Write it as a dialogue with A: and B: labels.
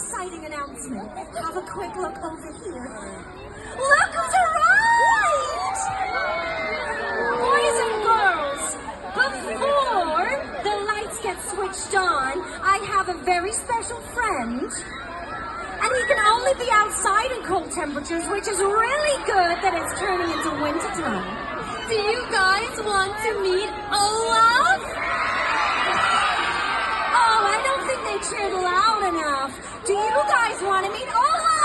A: exciting announcement. Have a quick look over here. Look to right! Boys and girls, before the lights get switched on, I have a very special friend. And he can only be outside in cold temperatures, which is really good that it's turning into wintertime. Do you guys want to meet Olaf? Oh, I don't think they cheered loud enough. Do you guys want to meet Olaf?